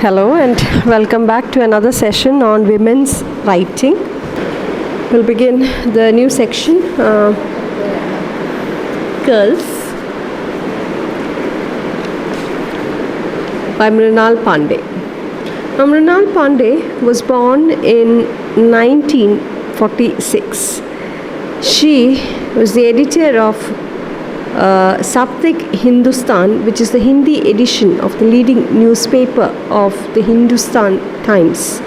Hello and welcome back to another session on women's writing. We'll begin the new section, Girls, by Mrinal Pandey. Now, Mrinal Pandey was born in 1946. She was the editor of Saptik Hindustan, which is the Hindi edition of the leading newspaper of the Hindustan Times.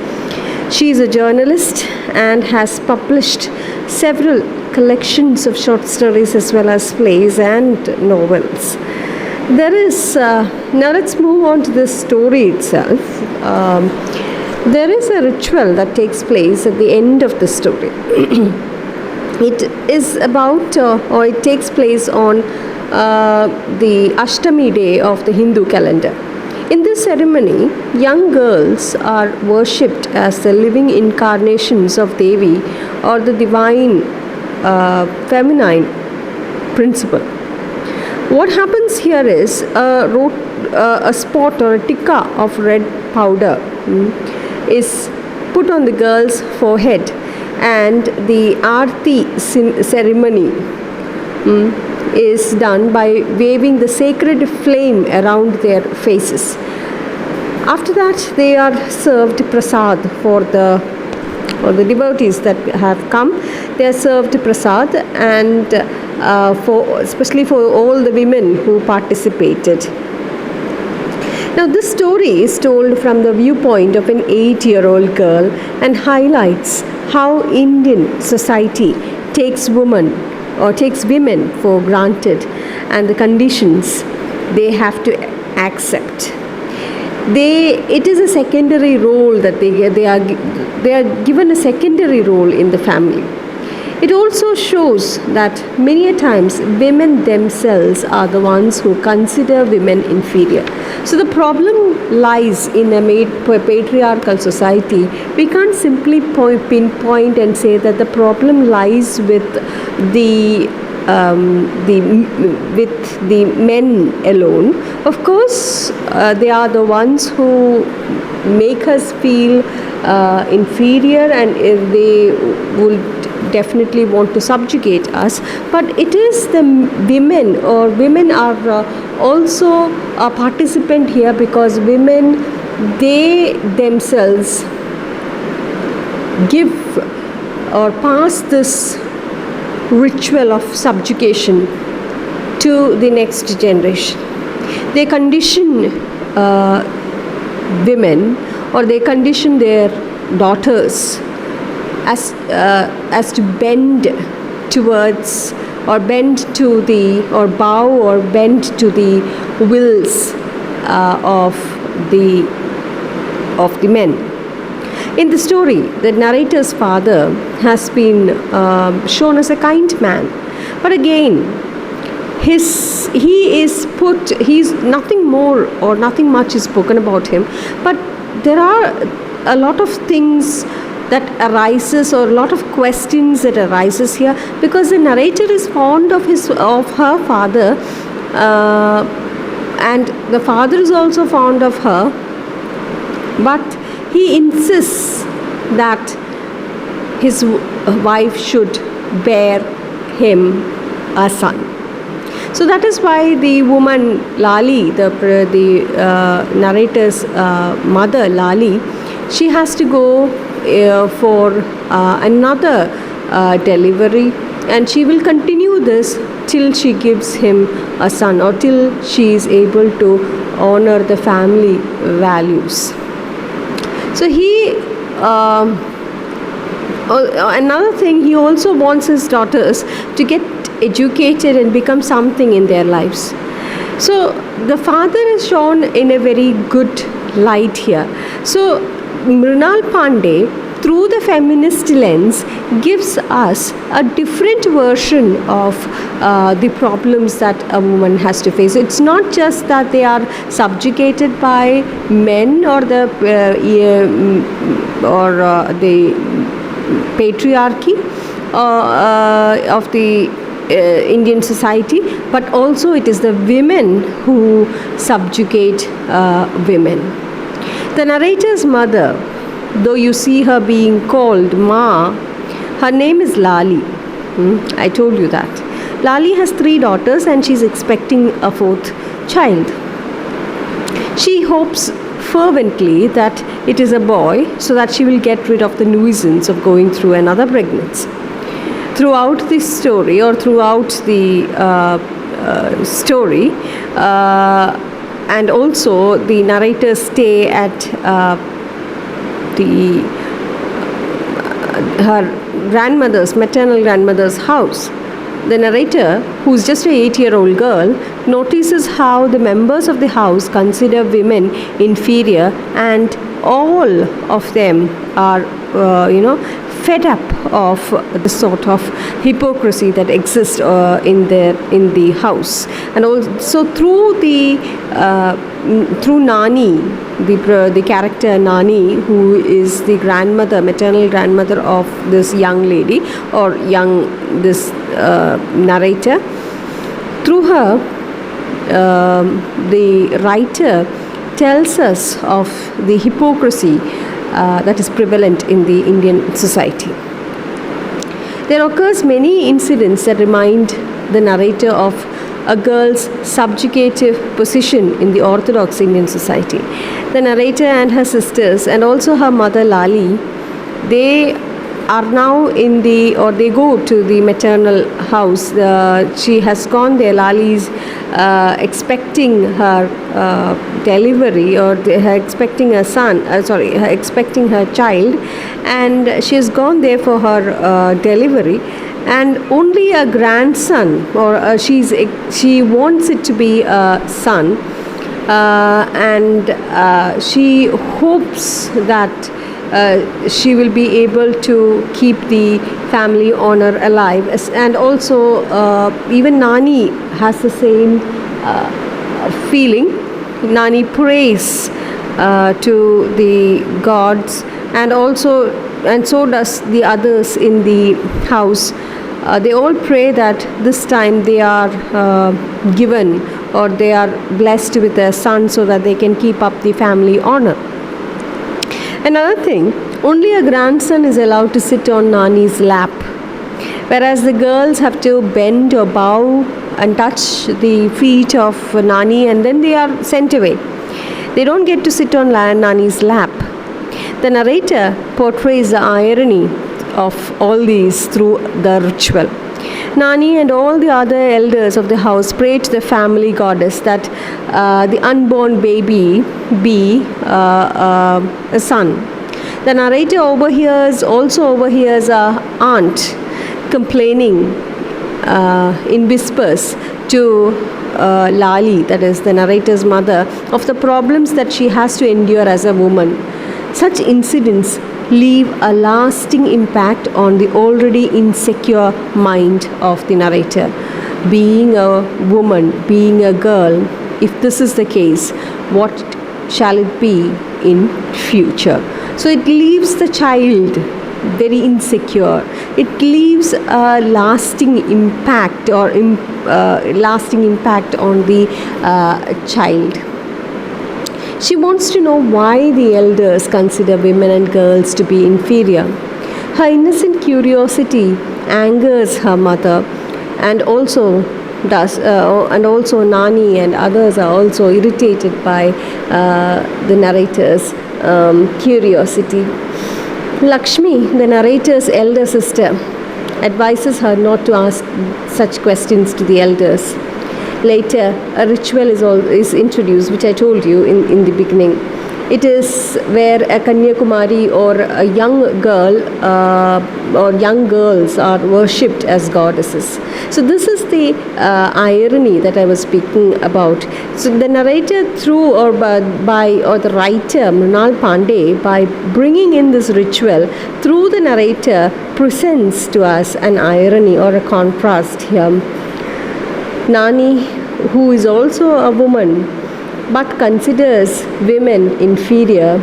She is a journalist and has published several collections of short stories as well as plays and novels. Now let's move on to the story itself. There is a ritual that takes place at the end of the story. It is about, or it takes place on the Ashtami day of the Hindu calendar. In this ceremony, young girls are worshipped as the living incarnations of Devi or the divine feminine principle. What happens here is a spot or a tikka of red powder is put on the girl's forehead, and the Aarti ceremony is done by waving the sacred flame around their faces. After that, they are served prasad for the devotees that have come. They are served prasad, and especially for all the women who participated. Now, this story is told from the viewpoint of an 8-year-old girl and highlights how Indian society takes women for granted and the conditions they have to accept. It is a secondary role that they are given a secondary role in the family. It also shows that many a times women themselves are the ones who consider women inferior. So the problem lies in a patriarchal society. We can't simply pinpoint and say that the problem lies with the men alone. Of course, they are the ones who make us feel inferior, and they would definitely want to subjugate us. But it is the women are also a participant here, because women, they themselves give or pass this ritual of subjugation to the next generation. They condition women, or they condition their daughters as to bend towards, or bend to the, or bow or bend to the wills of the men. In the story, the narrator's father has been shown as a kind man, but again, he's nothing more or nothing much is spoken about him. But there are a lot of things that arises, or a lot of questions that arises here, because the narrator is fond of her father, and the father is also fond of her, but he insists that his wife should bear him a son. So that is why the woman Lali, the narrator's mother Lali, she has to go for another delivery, and she will continue this till she gives him a son, or till she is able to honor the family values. So another thing, he also wants his daughters to get educated and become something in their lives. So the father is shown in a very good light here. So Mrinal Pandey, through the feminist lens, gives us a different version of the problems that a woman has to face. It's not just that they are subjugated by men or the patriarchy of the Indian society, but also it is the women who subjugate women. The narrator's mother, though you see her being called Ma, her name is Lali. I told you that. Lali has 3 daughters and she's expecting a 4th child. She hopes fervently that it is a boy so that she will get rid of the nuisance of going through another pregnancy. Throughout this story, or throughout the story, and also the narrators stay at her grandmother's, maternal grandmother's house. The narrator, who is just an 8-year-old girl, notices how the members of the house consider women inferior, and all of them are, fed up of the sort of hypocrisy that exists in the house. And also through Nani, the character Nani, who is the grandmother, maternal grandmother of this young lady, or this narrator. Through her, the writer tells us of the hypocrisy that is prevalent in the Indian society. There occurs many incidents that remind the narrator of a girl's subjugative position in the Orthodox Indian society. The narrator and her sisters, and also her mother Lali, they are now they go to the maternal house. She has gone there. Lali's expecting her delivery, or expecting a son, expecting her child, and she has gone there for her delivery. And only a grandson, or she wants it to be a son, and she hopes that she will be able to keep the family honor alive. And also even Nani has the same feeling. Nani prays to the gods, and so does the others in the house. They all pray that this time they are given, or they are blessed with a son, so that they can keep up the family honor. Another thing, only a grandson is allowed to sit on Nani's lap, whereas the girls have to bend or bow and touch the feet of Nani, and then they are sent away. They don't get to sit on Nani's lap. The narrator portrays the irony of all these through the ritual. Nani and all the other elders of the house pray to the family goddess that the unborn baby be a son. The narrator also overhears a aunt complaining in whispers to Lali, that is the narrator's mother, of the problems that she has to endure as a woman. Such incidents leave a lasting impact on the already insecure mind of the narrator. Being a woman, being a girl, if this is the case, what shall it be in future? So it leaves the child very insecure. It leaves a lasting impact, or lasting impact on the child. She wants to know why the elders consider women and girls to be inferior. Her innocent curiosity angers her mother, and also Nani and others are also irritated by the narrator's curiosity. Lakshmi, the narrator's elder sister, advises her not to ask such questions to the elders. Later, a ritual is introduced, which I told you in the beginning. It is where a Kanyakumari, or a young girl or young girls are worshipped as goddesses. So this is the irony that I was speaking about. So the narrator or the writer Mrunal Pandey, by bringing in this ritual through the narrator, presents to us an irony or a contrast here. Nani, who is also a woman but considers women inferior,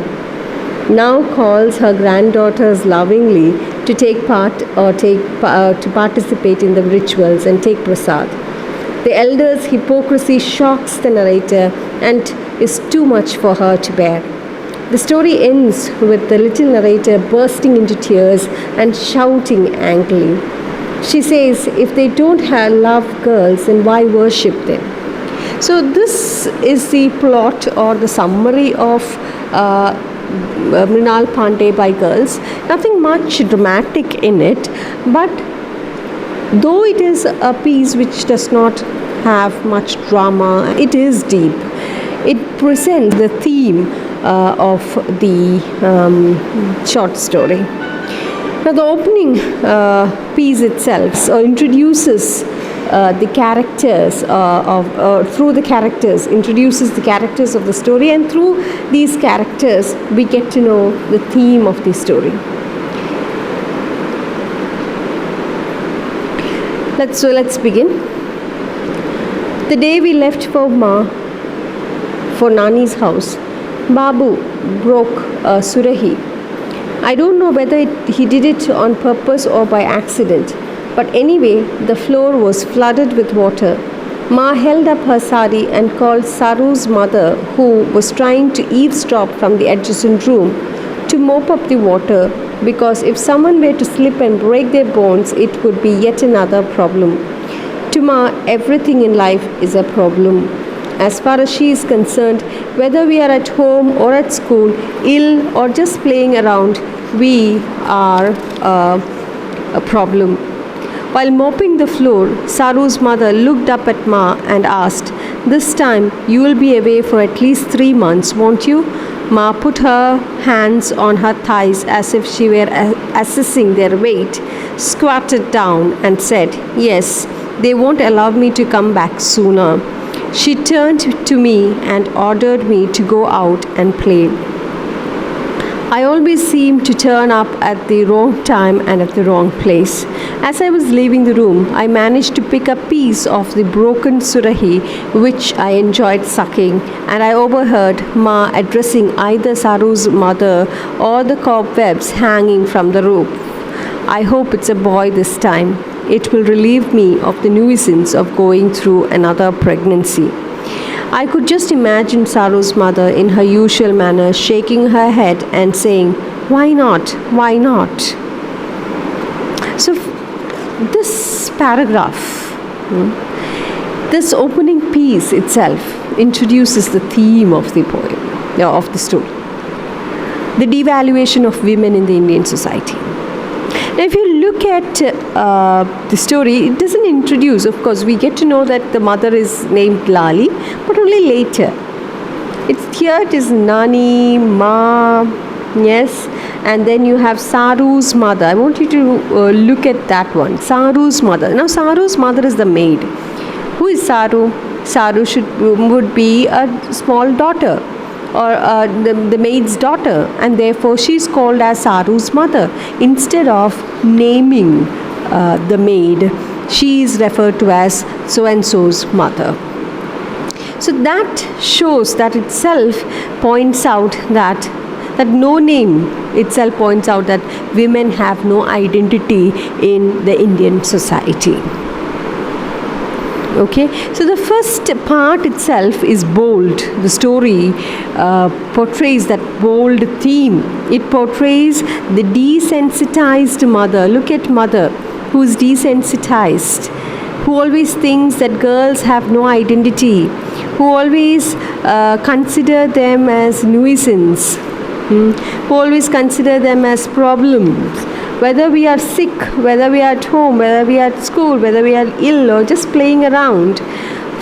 now calls her granddaughters lovingly to take part, or to participate in the rituals and take prasad. The elder's hypocrisy shocks the narrator and is too much for her to bear. The story ends with the little narrator bursting into tears and shouting angrily. She says, if they don't have love girls, then why worship them? So this is the plot or the summary of Mrinal Pandey by Girls. Nothing much dramatic in it, but though it is a piece which does not have much drama, it is deep. It presents the theme of the short story. Now, the opening piece itself introduces the characters through the characters, introduces the characters of the story, and through these characters we get to know the theme of the story. Let's begin. The day we left for Nani's house, Babu broke a surahi. I don't know whether he did it on purpose or by accident, but anyway, the floor was flooded with water. Ma held up her sari and called Saru's mother, who was trying to eavesdrop from the adjacent room, to mop up the water, because if someone were to slip and break their bones, it would be yet another problem. To Ma, everything in life is a problem. As far as she is concerned, whether we are at home or at school, ill or just playing around, we are a problem. While mopping the floor, Saru's mother looked up at Ma and asked, "This time you will be away for at least 3 months, won't you?" Ma put her hands on her thighs as if she were assessing their weight, squatted down and said, "Yes, they won't allow me to come back sooner." She turned to me and ordered me to go out and play. I always seem to turn up at the wrong time and at the wrong place. As I was leaving the room, I managed to pick a piece of the broken surahi, which I enjoyed sucking, and I overheard Ma addressing either Saru's mother or the cobwebs hanging from the roof. I hope it's a boy this time. It will relieve me of the nuisance of going through another pregnancy. I could just imagine Saru's mother in her usual manner shaking her head and saying, "Why not? Why not?" So this paragraph, this opening piece itself introduces the theme of the poem, of the story. The devaluation of women in the Indian society. Now, if you look at the story, it doesn't introduce, of course, we get to know that the mother is named Lali, but only later. Here it is Nani, Ma, yes, and then you have Saru's mother. I want you to look at that one, Saru's mother. Now, Saru's mother is the maid. Who is Saru? Saru would be a small daughter, or the maid's daughter, and therefore she is called as Saru's mother. Instead of naming the maid, she is referred to as so-and-so's mother. So that shows, that itself points out that no name itself points out that women have no identity in the Indian society. Okay, so the first part itself is bold. The story portrays that bold theme. It portrays the desensitized mother. Look at mother who is desensitized, who always thinks that girls have no identity, who always consider them as nuisance, who always consider them as problems. Whether we are sick, whether we are at home, whether we are at school, whether we are ill or just playing around,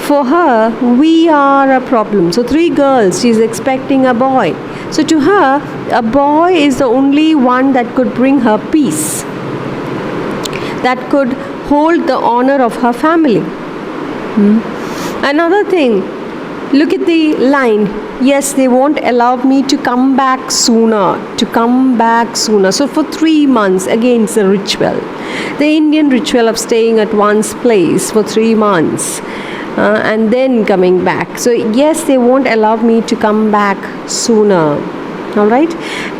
for her, we are a problem. So 3 girls, she is expecting a boy. So to her, a boy is the only one that could bring her peace, that could hold the honor of her family. Another thing, look at the line, yes, they won't allow me to come back sooner, So for 3 months, again, it's a ritual. The Indian ritual of staying at one's place for 3 months and then coming back. So yes, they won't allow me to come back sooner. All right,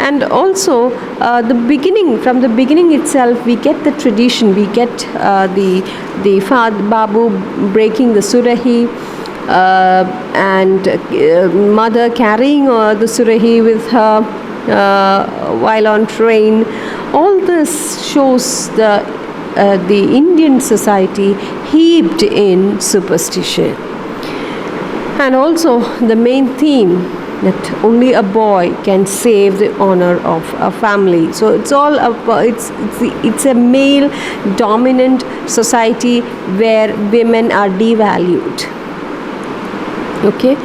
and also from the beginning itself, we get the tradition. We get the father Babu breaking the surahi. and mother carrying the surahi with her while on train. All this shows the Indian society heaped in superstition. And also the main theme that only a boy can save the honor of a family. So it's all it's a male dominant society where women are devalued. Okay,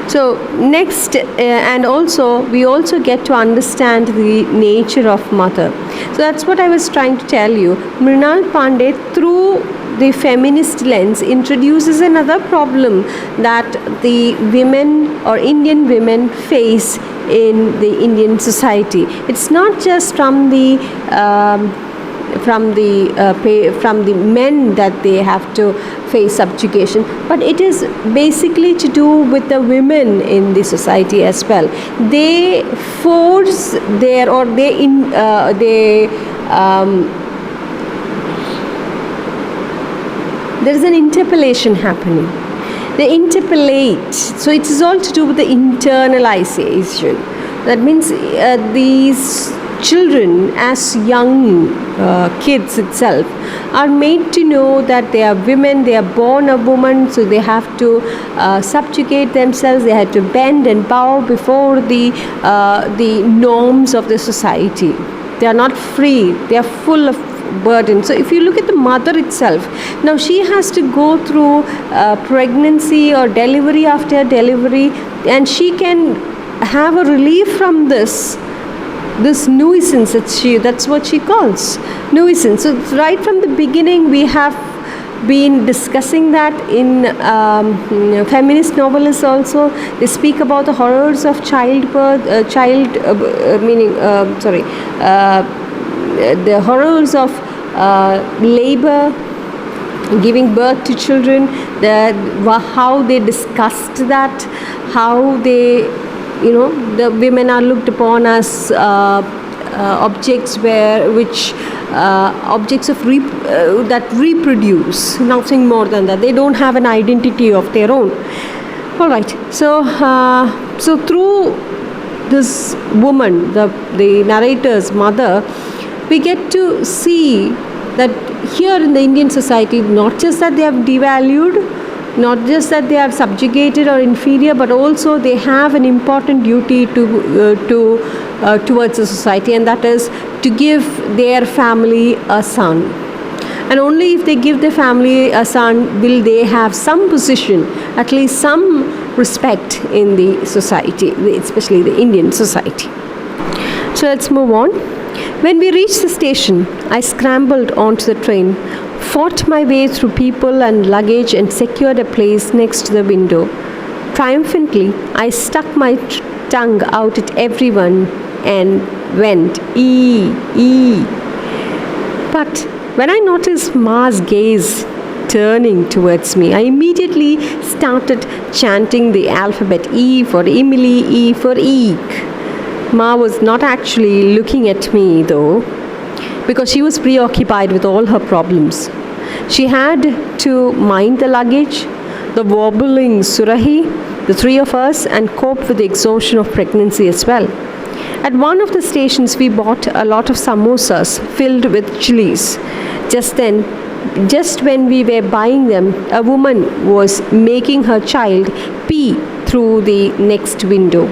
so next and also we also get to understand the nature of mother. So that's what I was trying to tell you. Mrinal Pandey, through the feminist lens, introduces another problem that the women or Indian women face in the Indian society. It's not just from the men that they have to face subjugation, but it is basically to do with the women in the society as well. They force their or they there is an interpellation happening. They interpellate. So it is all to do with the internalization. That means these children, as young kids itself, are made to know that they are women, they are born a woman, so they have to subjugate themselves, they have to bend and bow before the norms of the society. They are not free, they are full of burden. So if you look at the mother itself, now she has to go through pregnancy or delivery after delivery, and she can have a relief from this nuisance. That's what she calls nuisance. So right from the beginning we have been discussing that in feminist novelists also. They speak about the horrors of childbirth, the horrors of labor, giving birth to children, how they discussed that, how they, the women are looked upon as objects objects of that reproduce, nothing more than that. They don't have an identity of their own. All right. So through this woman, the narrator's mother, we get to see that here in the Indian society, not just that they have devalued, not just that they are subjugated or inferior, but also they have an important duty towards the society, and that is to give their family a son. And only if they give their family a son will they have some position, at least some respect in the society, especially the Indian society. So let's move on. When we reached the station, I scrambled onto the train, fought my way through people and luggage, and secured a place next to the window. Triumphantly, I stuck my tongue out at everyone and went, "ee, ee." But when I noticed Ma's gaze turning towards me, I immediately started chanting the alphabet: E for Emily, E for Eek. Ma was not actually looking at me though, because she was preoccupied with all her problems. She had to mind the luggage, the wobbling surahi, the three of us, and cope with the exhaustion of pregnancy as well. At one of the stations, we bought a lot of samosas filled with chilies. Just when we were buying them, a woman was making her child pee through the next window.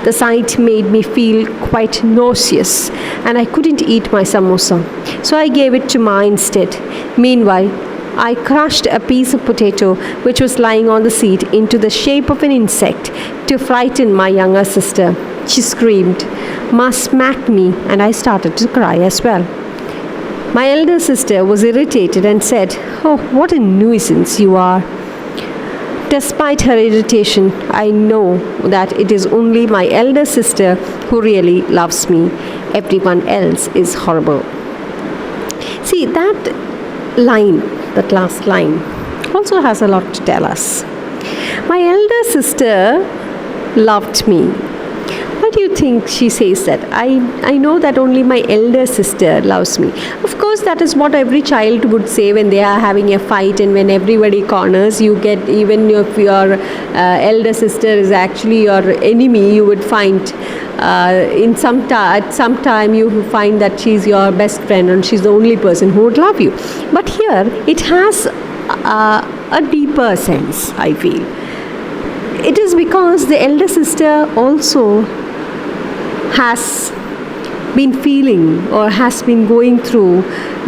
The sight made me feel quite nauseous, and I couldn't eat my samosa, so I gave it to Ma instead. Meanwhile, I crushed a piece of potato which was lying on the seat into the shape of an insect to frighten my younger sister. She screamed. Ma smacked me, and I started to cry as well. My elder sister was irritated and said, "Oh, what a nuisance you are." Despite her irritation, I know that it is only my elder sister who really loves me. Everyone else is horrible. See, that last line, also has a lot to tell us. My elder sister loved me. Why do you think she says that? I know that only my elder sister loves me. Of course, that is what every child would say when they are having a fight, and when everybody corners, you get, even if your elder sister is actually your enemy, you would find at some time you will find that she's your best friend and she's the only person who would love you. But here it has a deeper sense, I feel. It is because the elder sister also has been feeling or has been going through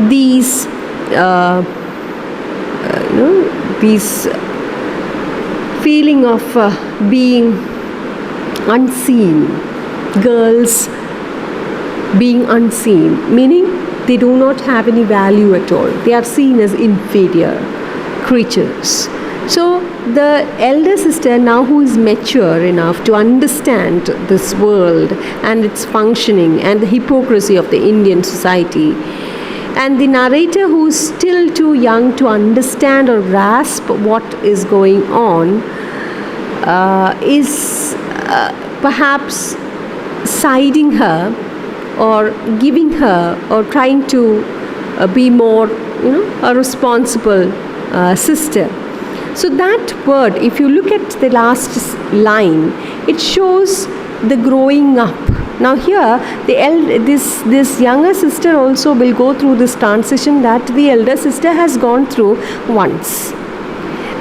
these these feeling of being unseen, girls being unseen, meaning they do not have any value at all. They are seen as inferior creatures. So the elder sister, now who is mature enough to understand this world and its functioning and the hypocrisy of the Indian society, and the narrator who is still too young to understand or grasp what is going on, is perhaps siding her or giving her or trying to be more, a responsible sister. So that word, if you look at the last line, it shows the growing up. Now here, this younger sister also will go through this transition that the elder sister has gone through once.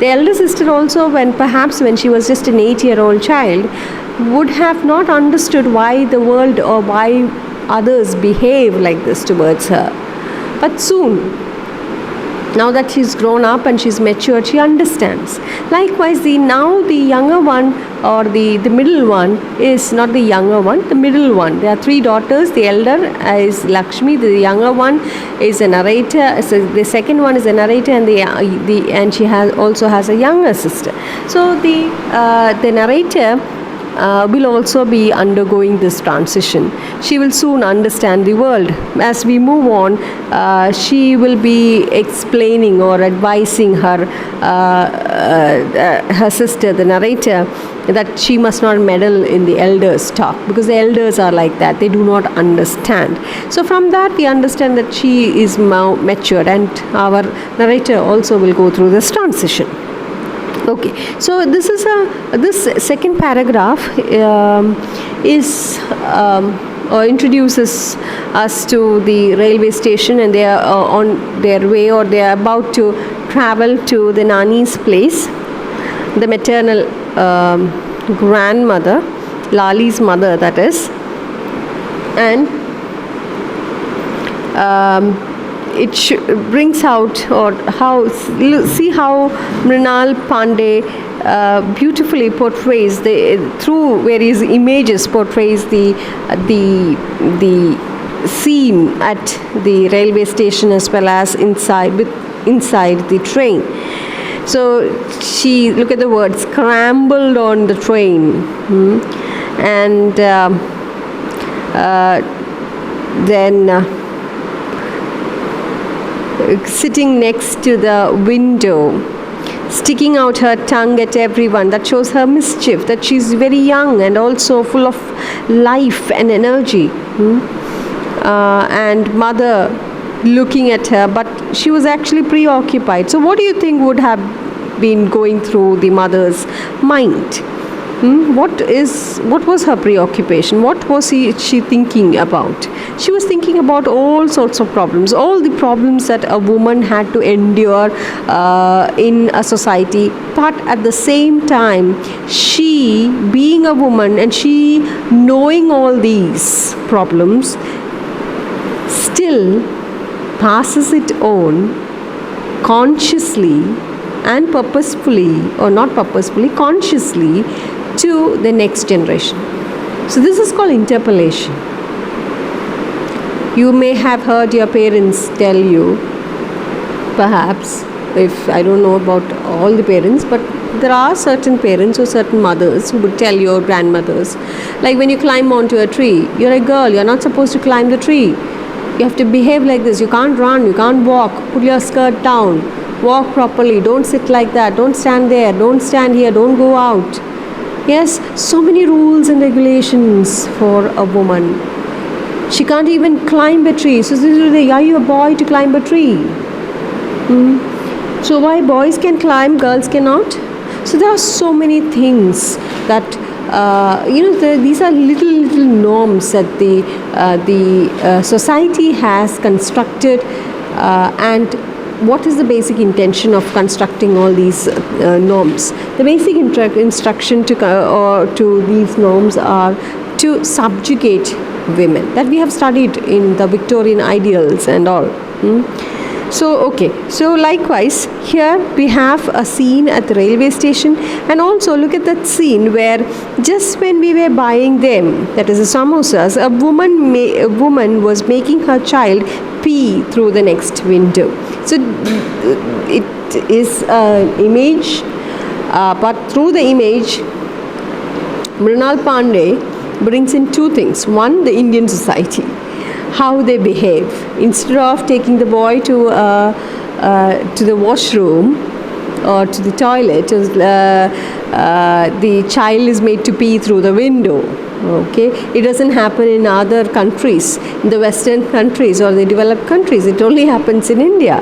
The elder sister also, when she was just an 8-year-old child, would have not understood why the world or why others behave like this towards her. But soon, now that she's grown up and she's matured, she understands. Likewise, the younger one, or the middle one, is not the younger one, the middle one. There are 3 daughters. The elder is Lakshmi. The younger one is a narrator. So the second one is a narrator, and she also has a younger sister. So the narrator will also be undergoing this transition. She will soon understand the world. As we move on, she will be explaining or advising her sister, the narrator, that she must not meddle in the elders' talk, because the elders are like that. They do not understand. So from that we understand that she is now matured, and our narrator also will go through this transition. Okay, so this second paragraph introduces us to the railway station, and they are on their way, or they are about to travel to the Nani's place, the maternal grandmother, Lali's mother, that is. And it brings out, or see how Mrinal Pandey beautifully portrays through various images, portrays the scene at the railway station as well as inside the train. So look at the word, scrambled on the train, and then sitting next to the window, sticking out her tongue at everyone. That shows her mischief, that she's very young and also full of life and energy. And mother looking at her, but she was actually preoccupied. So what do you think would have been going through the mother's mind? What was her preoccupation? What was she thinking about? She was thinking about all sorts of problems, all the problems that a woman had to endure in a society. But at the same time, she, being a woman and she knowing all these problems, still passes it on consciously and purposefully, or not purposefully, consciously, to the next generation. So this is called interpellation. You may have heard your parents tell you, perhaps, if I don't know about all the parents, but there are certain parents or certain mothers who would tell your grandmothers, like when you climb onto a tree, you're a girl, you're not supposed to climb the tree. You have to behave like this. You can't run, you can't walk, put your skirt down, walk properly, don't sit like that, don't stand there, don't stand here, don't go out. Yes, so many rules and regulations for a woman. She can't even climb a tree. So, are you a boy to climb a tree? So, why boys can climb, girls cannot? So, there are so many things that these are little norms that the society has constructed, and what is the basic intention of constructing all these norms? The basic instruction to these norms are to subjugate women, that we have studied in the Victorian ideals and all. So likewise, here we have a scene at the railway station, and also look at that scene where just when we were buying them, that is the samosas, a woman was making her child pee through the next window. So it is an image, but through the image, Mrinal Pandey brings in two things. One, the Indian society, how they behave. Instead of taking the boy to the washroom or to the toilet, the child is made to pee through the window. Okay, it doesn't happen in other countries, in the Western countries or the developed countries. It only happens in India.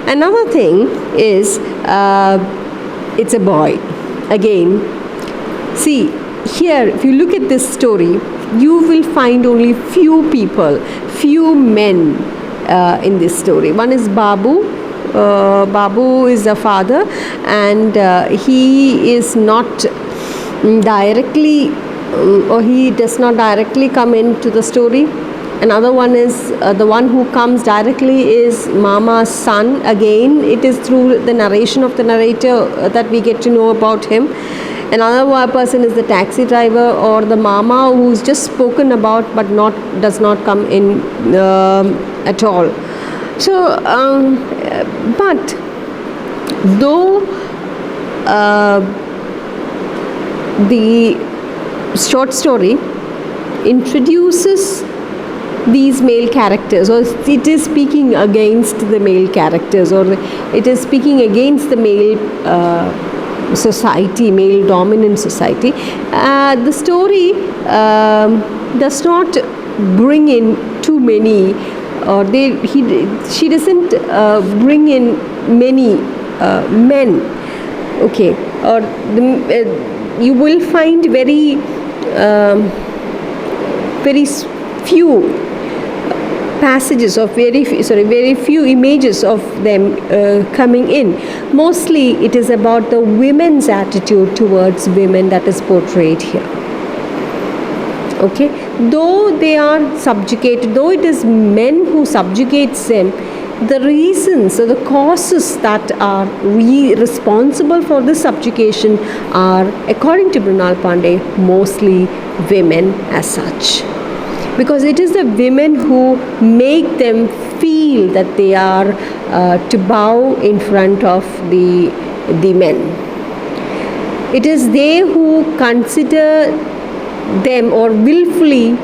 Another thing is, it's a boy. Again, see, here, if you look at this story, you will find only few people, few men in this story. One is Babu. Babu is the father, and he is not directly, or he does not directly come into the story. Another one is the one who comes directly is Mama's son. Again, it is through the narration of the narrator that we get to know about him. Another person is the taxi driver, or the mama who's just spoken about but does not come in at all. So, but though the short story introduces these male characters, or it is speaking against the male characters, or it is speaking against the male society, male dominant society, the story does not bring in too many, or she doesn't bring in many men. Okay, or you will find very few passages of very few images of them coming in. Mostly it is about the women's attitude towards women that is portrayed here. Okay, though they are subjugated, though it is men who subjugates them, the reasons or the causes that are responsible for this subjugation are, according to Mrinal Pandey, mostly women as such. Because it is the women who make them feel that they are to bow in front of the men. It is they who consider them or willfully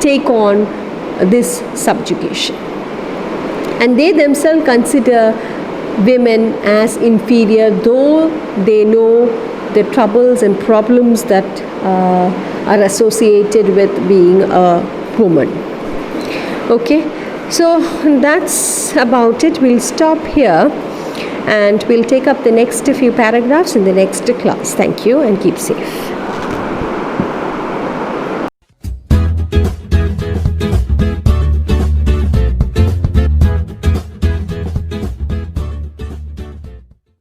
take on this subjugation. And they themselves consider women as inferior, though they know the troubles and problems that are associated with being a woman. Okay, so that's about it. We'll stop here and we'll take up the next few paragraphs in the next class. Thank you and keep safe.